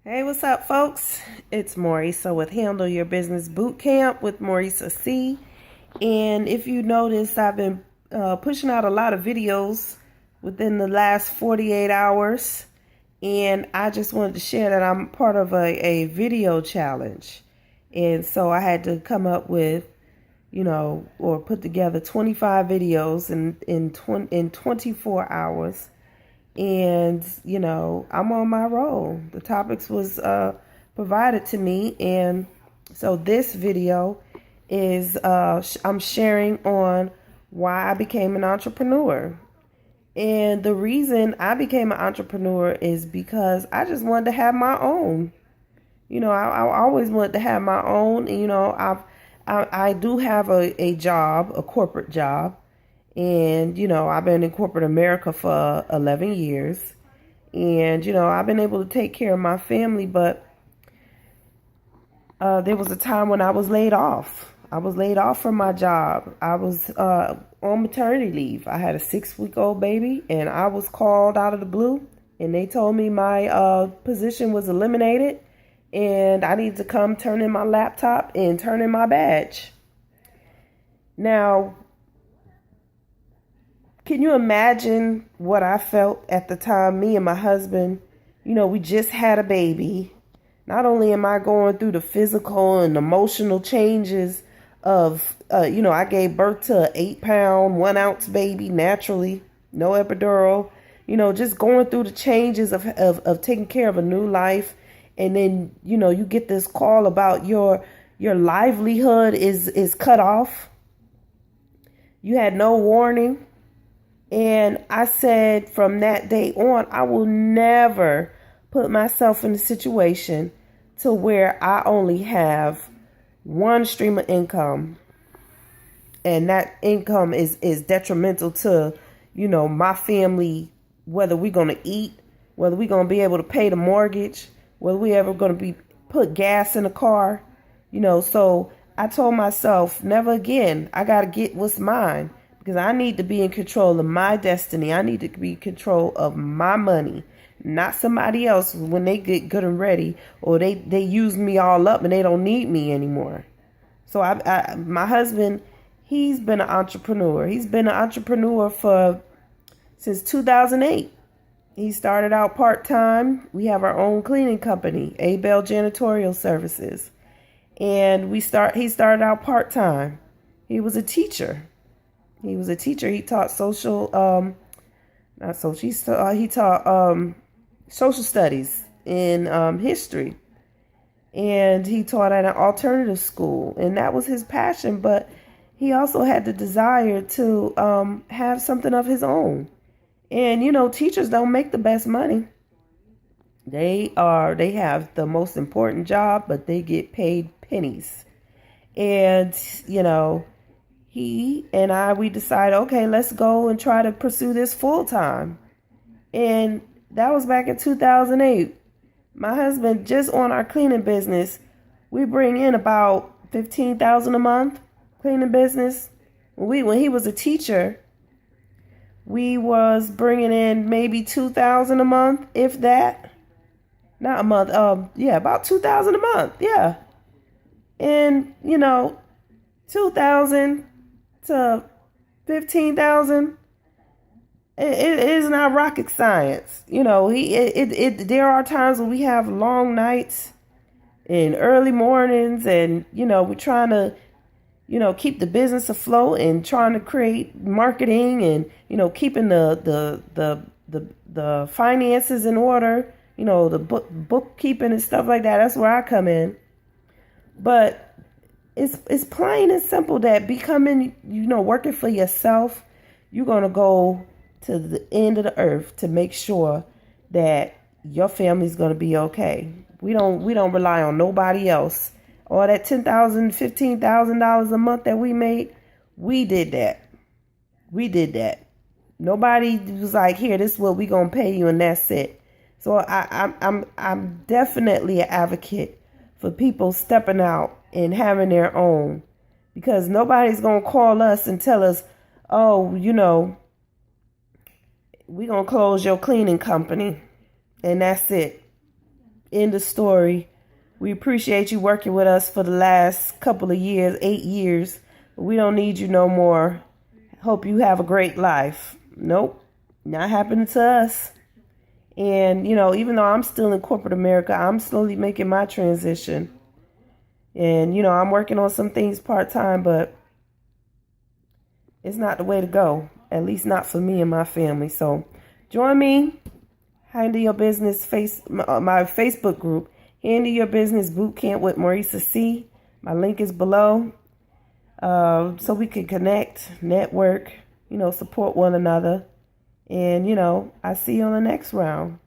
Hey, what's up, folks? It's Maurisa with Handle Your Business Bootcamp with Maurisa C. And if you noticed, I've been pushing out a lot of videos within the last 48 hours. And I just wanted to share that I'm part of a video challenge. And so I had to come up with, or put together 25 videos in 24 hours. And I'm on my roll. The topics was provided to me, and so this video is I'm sharing on why I became an entrepreneur. And the reason I became an entrepreneur is because I just wanted to have my own. I always wanted to have my own. And, I do have a job, a corporate job. And, I've been in corporate America for 11 years. And, I've been able to take care of my family. But there was a time when I was laid off. I was laid off from my job. I was on maternity leave. I had a 6-week-old baby, and I was called out of the blue. And they told me my position was eliminated. And I needed to come turn in my laptop and turn in my badge. Now, can you imagine what I felt at the time? Me and my husband, we just had a baby. Not only am I going through the physical and emotional changes of, I gave birth to an 8-pound, 1-ounce baby naturally, no epidural, just going through the changes of taking care of a new life. And then, you get this call about your livelihood is cut off. You had no warning. And I said from that day on, I will never put myself in a situation to where I only have one stream of income. And that income is detrimental to, my family, whether we're going to eat, whether we're going to be able to pay the mortgage, whether we ever going to put gas in the car, So I told myself, never again. I got to get what's mine. Because I need to be in control of my destiny. I need to be in control of my money, not somebody else when they get good and ready, or they use me all up and they don't need me anymore. So my husband, he's been an entrepreneur. He's been an entrepreneur since 2008. He started out part-time. We have our own cleaning company, Abel Janitorial Services. And he started out part-time. He was a teacher. He taught he taught social studies and history. And he taught at an alternative school. And that was his passion. But he also had the desire to have something of his own. And, teachers don't make the best money. They have the most important job, but they get paid pennies. And, he and we decided, okay, let's go and try to pursue this full time. And that was back in 2008. My husband, just on our cleaning business, we bring in about $15,000 a month cleaning business. When he was a teacher, we was bringing in maybe $2,000 a month, if that. Not a month. About $2,000 a month. Yeah. And, 2,000 to 15,000, it is not rocket science. There are times when we have long nights and early mornings, and we're trying to keep the business afloat and trying to create marketing and keeping the finances in order, the bookkeeping and stuff like that. That's where I come in. But it's plain and simple that becoming, working for yourself, you're going to go to the end of the earth to make sure that your family's going to be okay. We don't rely on nobody else. All that $10,000, $15,000 a month that we made, we did that. Nobody was like, here, this is what we going to pay you, and that's it. So I'm definitely an advocate for people stepping out and having their own, because nobody's going to call us and tell us, oh, we're going to close your cleaning company and that's it. End of story. We appreciate you working with us for the last couple of years, 8 years. We don't need you no more. Hope you have a great life. Nope, not happening to us. And, even though I'm still in corporate America, I'm slowly making my transition. And, I'm working on some things part-time, but it's not the way to go. At least not for me and my family. So join me. Handle Your Business my Facebook group. Handle Your Business Boot Camp with Marisa C. My link is below. So we can connect, network, support one another. And, I see you on the next round.